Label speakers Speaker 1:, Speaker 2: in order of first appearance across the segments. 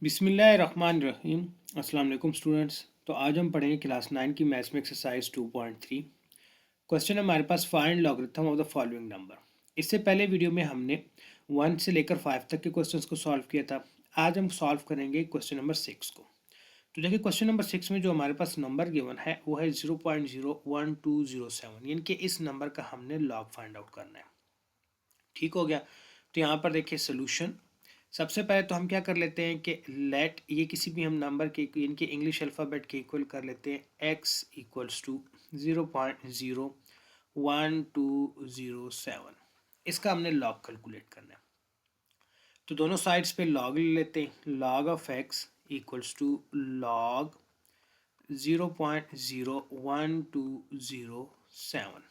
Speaker 1: बिस्मिल्लाहिर्रहमानिर्रहीम। अस्सलाम वालेकुम स्टूडेंट्स। तो आज हम पढ़ेंगे क्लास 9 की मैथ्स में एक्सरसाइज 2.3। क्वेश्चन है हमारे पास, find logarithm of the following number. इससे पहले वीडियो में हमने 1 से लेकर 5 तक के क्वेश्चंस को सॉल्व किया था। आज हम सॉल्व करेंगे क्वेश्चन नंबर 6 को। तो देखिए क्वेश्चन नंबर 6 में जो हमारे पास नंबर गिवन है वो है 0.01207, यानी कि इस नंबर का हमने लॉग फाइंड आउट करना है। ठीक हो गया। तो यहाँ पर देखिए सोल्यूशन। सबसे पहले तो हम क्या कर लेते हैं कि लेट ये किसी भी हम नंबर के इनके इंग्लिश अल्फ़ाबेट के इक्वल कर लेते हैं। x इक्वल्स टू 0.01207, इसका हमने लॉग कैलकुलेट करना है। तो दोनों साइड्स पे लॉग ले लेते हैं। Log of x equals to log 0.01207।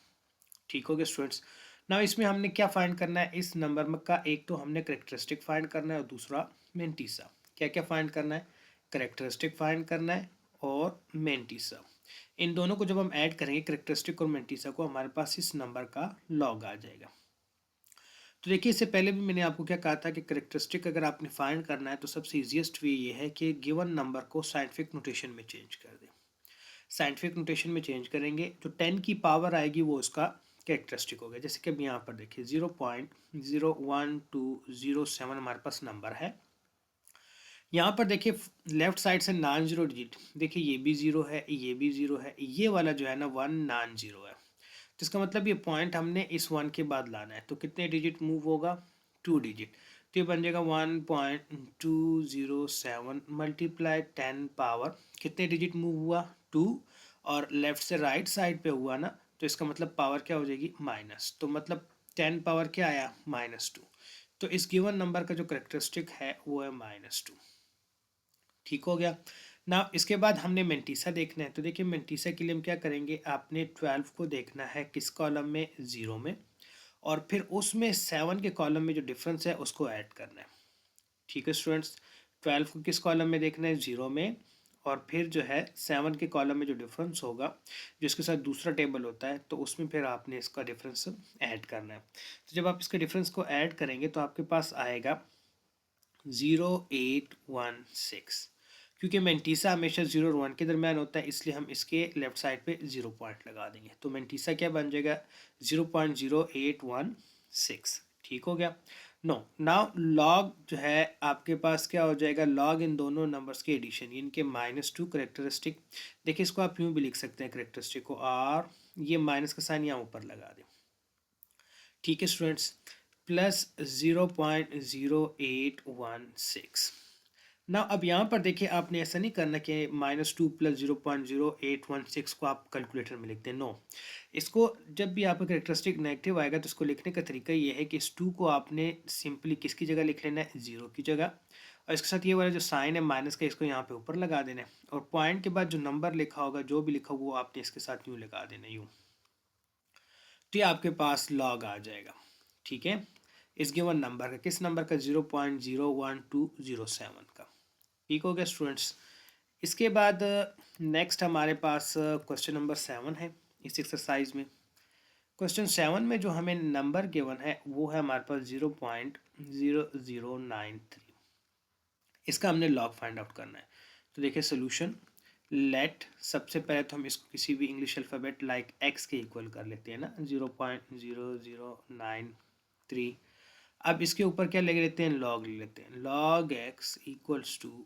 Speaker 1: ठीक हो गया स्टूडेंट्स। ना इसमें हमने क्या फाइंड करना है, इस नंबर में का एक तो हमने करेक्टरिस्टिक फाइंड करना है और दूसरा मेंटीसा। क्या क्या फाइंड करना है, करेक्टरिस्टिक फाइंड करना है और मेंटीसा। इन दोनों को जब हम ऐड करेंगे करेक्टरिस्टिक और मेंटीसा को, हमारे पास इस नंबर का लॉग आ जाएगा। तो देखिए इससे पहले भी मैंने आपको क्या कहा था कि करेक्टरिस्टिक अगर आपने फाइंड करना है तो सबसे ईजिएस्ट वे ये है कि गिवन नंबर को साइंटिफिक नोटेशन में चेंज कर दें। साइंटिफिक नोटेशन में चेंज करेंगे जो 10 की पावर आएगी वो उसका कैरेक्टरिस्टिक हो गया। जैसे कि अब यहाँ पर देखिए 0.01207 हमारे पास नंबर है। यहाँ पर देखिए लेफ्ट साइड से नॉन जीरो डिजिट, देखिए ये भी जीरो है, ये भी जीरो है, ये वाला जो है ना 1 नॉन जीरो है। तो इसका मतलब ये पॉइंट हमने इस 1 के बाद लाना है। तो कितने डिजिट मूव होगा, 2 डिजिट। तो ये बन जाएगा 1.207 मल्टीप्लाई 10 पावर, कितने डिजिट मूव हुआ, 2, और लेफ्ट से राइट साइड पे हुआ ना, तो इसका मतलब पावर क्या हो जाएगी, माइनस। तो मतलब 10 पावर क्या आया, -2। तो इस गिवन नंबर का जो करेक्टरिस्टिक है वो है -2। ठीक हो गया ना। इसके बाद हमने मेंटीसा देखना है। तो देखिए मेंटीसा के लिए हम क्या करेंगे, आपने 12 को देखना है किस कॉलम में, 0 में, और फिर उसमें 7 के कॉलम में जो डिफरेंस है उसको ऐड करना है। ठीक है स्टूडेंट्स, 12 को किस कॉलम में देखना है, 0 में, और फिर जो है 7 के कॉलम में जो डिफरेंस होगा, जिसके साथ दूसरा टेबल होता है, तो उसमें फिर आपने इसका डिफरेंस ऐड करना है। तो जब आप इसके डिफरेंस को ऐड करेंगे तो आपके पास आएगा 0816। क्योंकि मेंटीसा हमेशा 0 और 1 के दरमियान होता है, इसलिए हम इसके लेफ्ट साइड पे 0 पॉइंट लगा देंगे। तो मेंटीसा क्या बन जाएगा, 0.0816। ठीक हो गया। नो नाउ लॉग जो है आपके पास क्या हो जाएगा, लॉग इन दोनों नंबर्स के एडिशन, इनके -2 करेक्टरिस्टिक। देखिए इसको आप यूँ भी लिख सकते हैं करेक्टरिस्टिक को, और ये माइनस का साइन यहाँ ऊपर लगा दें। ठीक है स्टूडेंट्स, प्लस 0.0816। ना अब यहाँ पर देखिए आपने ऐसा नहीं करना कि -2 प्लस 0.0816 को आप कैलकुलेटर में लिखते हैं, नो। इसको जब भी आपका करेक्टरिस्टिक नेगेटिव आएगा तो इसको लिखने का तरीका ये है कि इस 2 को आपने सिंपली किसकी जगह लिख लेना है, 0 की जगह, और इसके साथ ये वाला जो साइन है माइनस का, इसको यहाँ पे ऊपर लगा देना है, और पॉइंट के बाद जो नंबर लिखा होगा, जो भी लिखा होगा वो आपने इसके साथ यूँ लगा देना, यूँ। तो ये आपके पास लॉग आ जाएगा। ठीक है, इस गिवन नंबर का, किस नंबर का, 0.01207 का। ठीक हो गया स्टूडेंट्स। इसके बाद नेक्स्ट हमारे पास क्वेश्चन नंबर 7 है इस एक्सरसाइज में। क्वेश्चन 7 में जो हमें नंबर गिवन है वो है हमारे पास 0.0093। इसका हमने लॉग फाइंड आउट करना है। तो देखिए सोल्यूशन। लेट, सबसे पहले तो हम इसको किसी भी इंग्लिश अल्फ़ाबेट लाइक एक्स के इक्वल कर लेते हैं ना, 0.0093। अब इसके ऊपर क्या ले लेते हैं, लॉग ले लेते हैं। Log X equals to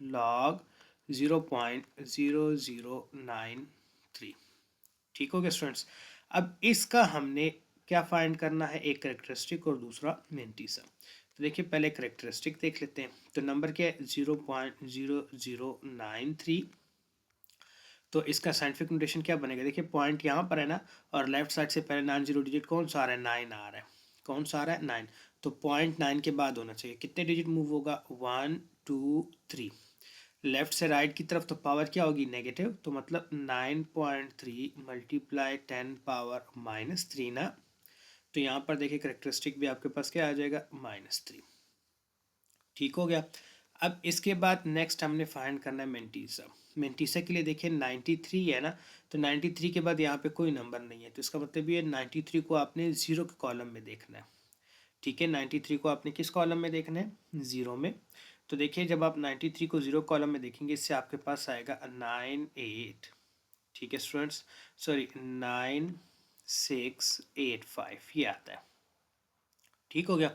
Speaker 1: log 0.0093। ठीक हो गया स्टूडेंट्स। अब इसका हमने क्या फाइंड करना है, एक करेक्टरिस्टिक और दूसरा मेंटीसा। तो देखिए पहले करेक्टरिस्टिक देख लेते हैं। तो नंबर क्या है, 0.0093। तो इसका साइंटिफिक नोटेशन क्या बनेगा, देखिए पॉइंट यहाँ पर है ना, और लेफ्ट साइड से पहले नॉन जीरो डिजिट कौन सा आ रहा है, 9 आ रहा है। कौन सा आ रहा है, 9। तो पॉइंट 9 के बाद होना चाहिए, कितने डिजिट मूव होगा, 1 2 3। लेफ्ट से राइट की तरफ तो पावर क्या होगी, नेगेटिव, तो मतलब 9.3 मल्टीप्लाई 10 पावर -3 ना। तो यहाँ पर देखिए करेक्टरिस्टिक भी आपके पास क्या आ जाएगा, -3। ठीक हो गया। अब इसके बाद नेक्स्ट हमने फाइंड करना है मेंटीसा। मेंटीसा के लिए देखिए 93 है ना, तो 93 के बाद यहाँ पे कोई नंबर नहीं है, तो इसका मतलब ये 93 को आपने 0 के कॉलम में देखना है। ठीक है, 93 को आपने किस कॉलम में देखना है, 0 में। तो देखिए जब आप 93 को 0 कॉलम में देखेंगे इससे आपके पास आएगा 98, ठीक है स्टूडेंट्स, सॉरी 9685 ये आता है, ठीक हो गया।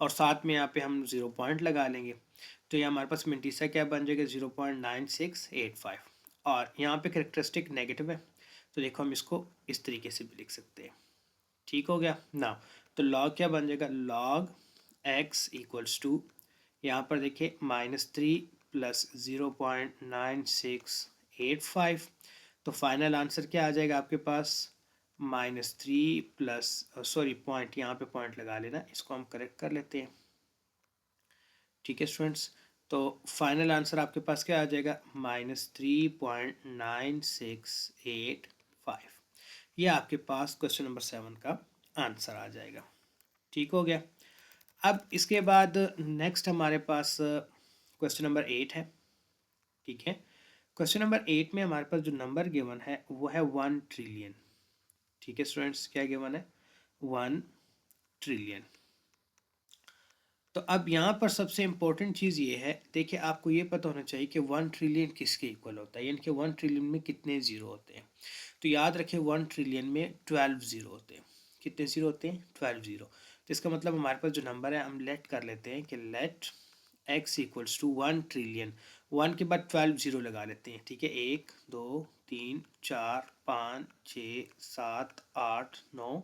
Speaker 1: और साथ में यहाँ पे हम 0 पॉइंट लगा लेंगे, तो ये हमारे पास मिंटीसा क्या बन जाएगा 0.9685, और यहाँ पे करेक्टरिस्टिक नेगेटिव है, तो देखो हम इसको इस तरीके से भी लिख सकते हैं, ठीक हो गया ना। तो लॉग क्या बन जाएगा, लॉग x इक्वल्स टू, यहाँ पर देखिए -3 प्लस 0.9685, तो फाइनल आंसर क्या आ जाएगा आपके पास, -3 प्लस, सॉरी पॉइंट, यहाँ पे पॉइंट लगा लेना, इसको हम करेक्ट कर लेते हैं, ठीक है स्टूडेंट्स। तो फाइनल आंसर आपके पास क्या आ जाएगा, -3.9685, ये आपके पास क्वेश्चन नंबर 7 का आंसर आ जाएगा, ठीक हो गया। अब इसके बाद नेक्स्ट हमारे पास क्वेश्चन नंबर 8 है, ठीक है। क्वेश्चन नंबर 8 में हमारे पास जो नंबर गिवन है वो है 1 ट्रिलियन, ठीक है स्टूडेंट्स, क्या गिवन है, 1 ट्रिलियन। तो अब यहाँ पर सबसे इम्पोर्टेंट चीज़ ये है, देखिए आपको ये पता होना चाहिए कि 1 ट्रिलियन किसके इक्वल होता है, यानी कि 1 ट्रिलियन में कितने ज़ीरो होते हैं। तो याद रखें 1 ट्रिलियन में 12 ज़ीरो होते हैं, कितने ज़ीरो होते हैं, 12 ज़ीरो। तो इसका मतलब हमारे पास जो नंबर है हम लेट कर लेते हैं कि let x equals to 1 trillion, 1 के बाद 12 ज़ीरो लगा लेते हैं, ठीक है, 1 2 3 4 5 6 7 8 9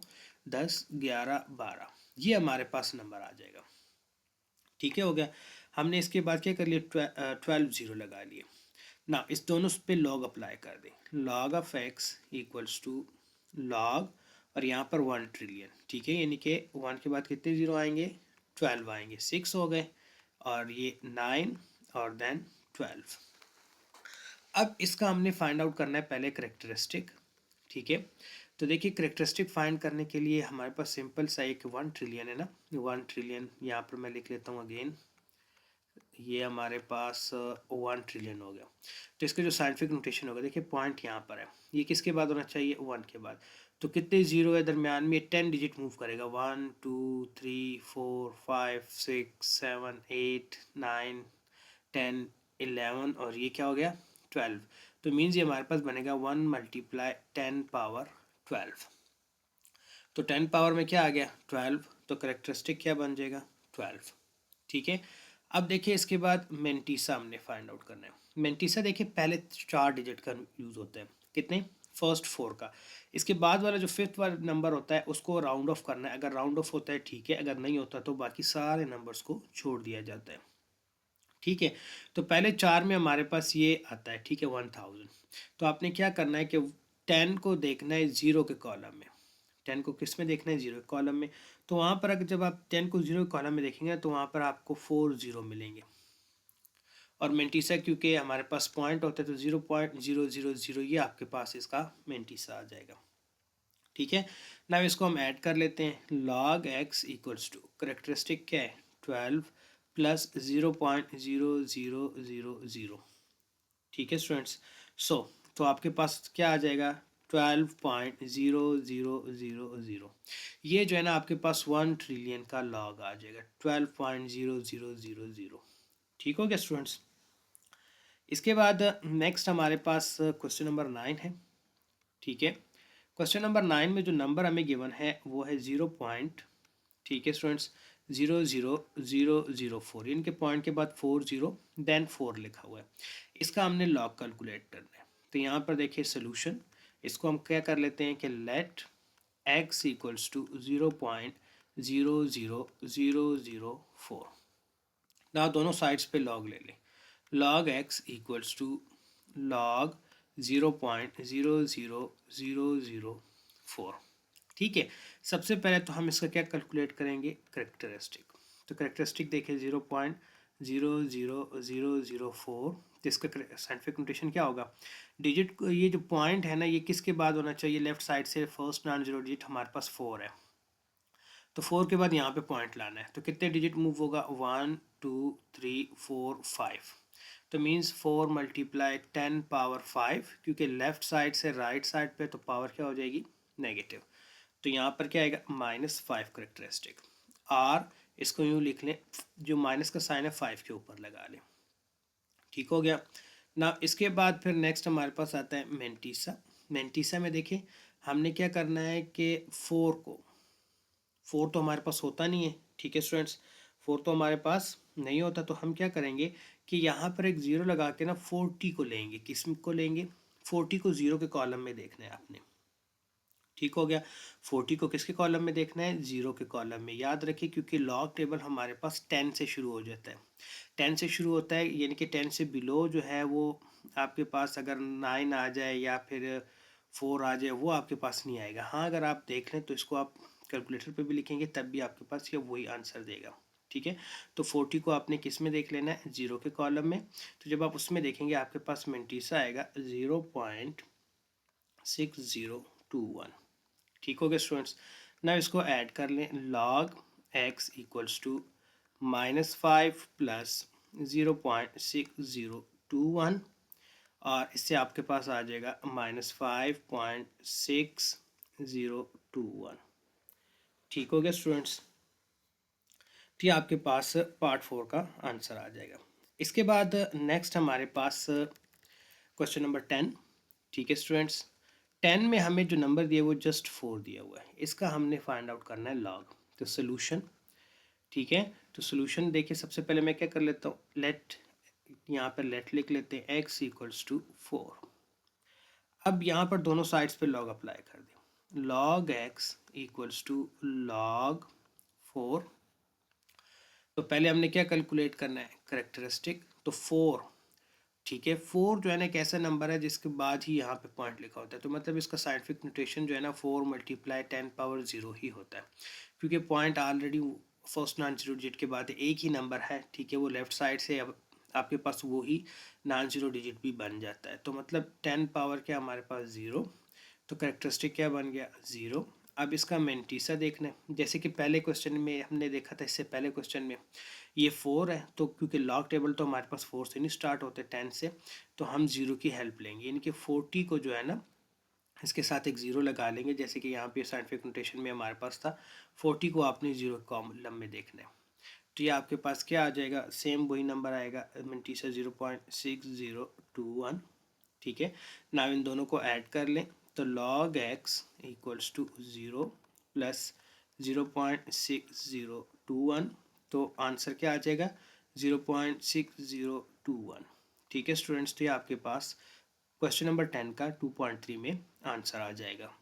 Speaker 1: 10 11 12, ये हमारे पास नंबर आ जाएगा, ठीक है, हो गया। हमने इसके बाद क्या कर लिया, 12 ज़ीरो लगा लिए ना, इस दोनों पे लॉग अप्लाई कर दें, log of x equals to log, और यहाँ पर 1 ट्रिलियन, ठीक है, यानी कि 1 के बाद कितने ज़ीरो आएंगे, 12 आएंगे, 6 हो गए, और ये 9 और देन 12। अब इसका हमने फाइंड आउट करना है पहले करेक्टरिस्टिक, ठीक है। तो देखिए करेक्टरिस्टिक फाइंड करने के लिए हमारे पास सिंपल सा एक 1 ट्रिलियन है ना, 1 ट्रिलियन यहाँ पर मैं लिख लेता हूँ अगेन, ये हमारे पास 1 ट्रिलियन हो गया। तो इसका जो साइंटिफिक नोटेशन होगा, देखिए पॉइंट यहाँ पर है, ये किसके बाद होना चाहिए, 1 के बाद। तो कितने ज़ीरो है दरमियान में, 10 डिजिट मूव करेगा, 1 2 3 4 5 6 7 8 9 10 11, और ये क्या हो गया 12। तो मीन्स ये हमारे पास बनेगा 1 मल्टीप्लाई 10 पावर 12। तो 10 पावर में क्या आ गया 12, तो करेक्टरिस्टिक क्या बन जाएगा 12, ठीक है। अब देखिए इसके बाद मेंटीसा हमने फाइंड आउट करना है। मेंटीसा देखिए पहले 4 डिजिट का यूज़ होता है, कितने, फर्स्ट 4 का, इसके बाद वाला जो फिफ्थ वाला नंबर होता है उसको राउंड ऑफ करना है, अगर राउंड ऑफ होता है ठीक है, अगर नहीं होता तो बाकी सारे नंबर्स को छोड़ दिया जाता है, ठीक है। तो पहले 4 में हमारे पास ये आता है, ठीक है, 1000। तो आपने क्या करना है कि 10 को देखना है ज़ीरो के कॉलम में, 10 को किस में देखना है, ज़ीरो के कॉलम में। तो वहाँ पर अगर जब आप 10 को ज़ीरो के कॉलम में देखेंगे तो वहाँ पर आपको 4 ज़ीरो मिलेंगे, और मेंटीसा क्योंकि हमारे पास पॉइंट होता है तो 0.000 ये आपके पास इसका मेंटीसा आ जाएगा, ठीक है ना। इसको हम ऐड कर लेते हैं, log x equals to characteristic क्या है 12 प्लस 0.0000, ठीक है स्टूडेंट्स। तो आपके पास क्या आ जाएगा 12.0000, ये जो है ना आपके पास 1 ट्रिलियन का लॉग आ जाएगा 12.0000, ठीक हो गया स्टूडेंट्स। इसके बाद नेक्स्ट हमारे पास क्वेश्चन नंबर 9 है, ठीक है। क्वेश्चन नंबर 9 में जो नंबर हमें गिवन है वो है 0 पॉइंट, ठीक है स्टूडेंट्स, 00004, इनके पॉइंट के बाद 40 देन 4 लिखा हुआ है, इसका हमने लॉग कैलकुलेट करना है। तो यहाँ पर देखिए सोल्यूशन, इसको हम क्या कर लेते हैं कि लेट x इक्वल्स टू 0.00004, ना दोनों साइड्स पे लॉग ले लें, log x equals to log 0.00004, ठीक है। सबसे पहले तो हम इसका क्या कैलकुलेट करेंगे, करेक्टरिस्टिक। तो करेक्टरिस्टिक देखिए 0.00004, तो इसका साइंटिफिक नोटेशन क्या होगा, डिजिट, ये जो पॉइंट है ना ये किसके बाद होना चाहिए, लेफ्ट साइड से फर्स्ट नॉन जीरो डिजिट हमारे पास 4 है, तो 4 के बाद यहाँ पे पॉइंट लाना है, तो कितने डिजिट मूव होगा 1 2 3 4 5, तो मीन्स 4 मल्टीप्लाई 10 पावर 5, क्योंकि लेफ्ट साइड से राइट साइड पे तो पावर क्या हो जाएगी नेगेटिव, तो यहाँ पर क्या आएगा -5 करेक्टरिस्टिक। r इसको यूँ लिख लें, जो माइनस का साइन है 5 के ऊपर लगा लें। ठीक हो गया ना। इसके बाद फिर नेक्स्ट हमारे पास आता है मेंटीसा। मेंटीसा में देखिए हमने क्या करना है कि 4 तो हमारे पास होता नहीं है, ठीक है स्टूडेंट्स, 4 तो हमारे पास नहीं होता, तो हम क्या करेंगे कि यहाँ पर एक ज़ीरो लगा के ना 40 को लेंगे। किस को लेंगे? 40 को ज़ीरो के कॉलम में देखना है आपने। ठीक हो गया। 40 को किसके कॉलम में देखना है? ज़ीरो के कॉलम में। याद रखिए क्योंकि लॉग टेबल हमारे पास 10 से शुरू हो जाता है। 10 से शुरू होता है, यानी कि 10 से बिलो जो है वो आपके पास अगर 9 आ जाए या फिर 4 आ जाए, वो आपके पास नहीं आएगा। हाँ, अगर आप देख लें तो इसको आप कैलकुलेटर पे भी लिखेंगे तब भी आपके पास ये वही आंसर देगा। ठीक है, तो 40 को आपने किस में देख लेना है? ज़ीरो के कॉलम में। तो जब आप उसमें देखेंगे आपके पास मेंटीसा आएगा 0.6021। ठीक हो गया स्टूडेंट्स। ना इसको ऐड कर लें, log x equals to -5 plus 0.6021, और इससे आपके पास आ जाएगा -5.6021। ठीक हो गया स्टूडेंट्स। तो ये आपके पास पार्ट 4 का आंसर आ जाएगा। इसके बाद नेक्स्ट हमारे पास क्वेश्चन नंबर 10। ठीक है स्टूडेंट्स, 10 में हमें जो नंबर दिया वो जस्ट 4 दिया हुआ है, इसका हमने फाइंड आउट करना है लॉग। तो सोल्यूशन, ठीक है, तो सोल्यूशन देखिए सबसे पहले मैं क्या कर लेता हूँ, लेट, यहाँ पर लेट लिख लेते हैं x इक्वल्स टू 4। अब यहाँ पर दोनों साइड्स पे लॉग अप्लाई कर दें, log x equals to log 4। तो पहले हमने क्या कैलकुलेट करना है? करेक्टरिस्टिक। तो 4, ठीक है, 4 जो है ना एक ऐसा नंबर है जिसके बाद ही यहाँ पे पॉइंट लिखा होता है, तो मतलब इसका साइंटिफिक नोटेशन जो है ना 4 मल्टीप्लाई 10 पावर 0 ही होता है, क्योंकि point already first non zero digit के बाद एक ही नंबर है। ठीक है, वो लेफ्ट साइड से अब आपके पास वो ही नॉन जीरो डिजिट भी बन जाता है, तो मतलब 10 पावर क्या हमारे पास 0, तो करेक्टरिस्टिक क्या बन गया? 0। अब इसका मेंटीसा देखना है, जैसे कि पहले क्वेश्चन में हमने देखा था, इससे पहले क्वेश्चन में ये 4 है, तो क्योंकि लॉग टेबल तो हमारे पास 4 से नहीं स्टार्ट होते, 10 से, तो हम 0 की हेल्प लेंगे, यानी कि 40 को जो है ना इसके साथ एक ज़ीरो लगा लेंगे, जैसे कि यहाँ पे साइंटिफिक नोटेशन में हमारे पास था 40 को आपने 0 कॉलम में देखना है। तो ये आपके पास क्या आ जाएगा? सेम वही नंबर आएगा, मेंटीसा 0.6021। ठीक है ना, इन दोनों को ऐड कर लें, तो log x equals to 0 plus 0.6021, तो आंसर क्या आ जाएगा? 0.6021। ठीक है स्टूडेंट्स, तो ये आपके पास क्वेश्चन नंबर 10 का 2.3 में आंसर आ जाएगा।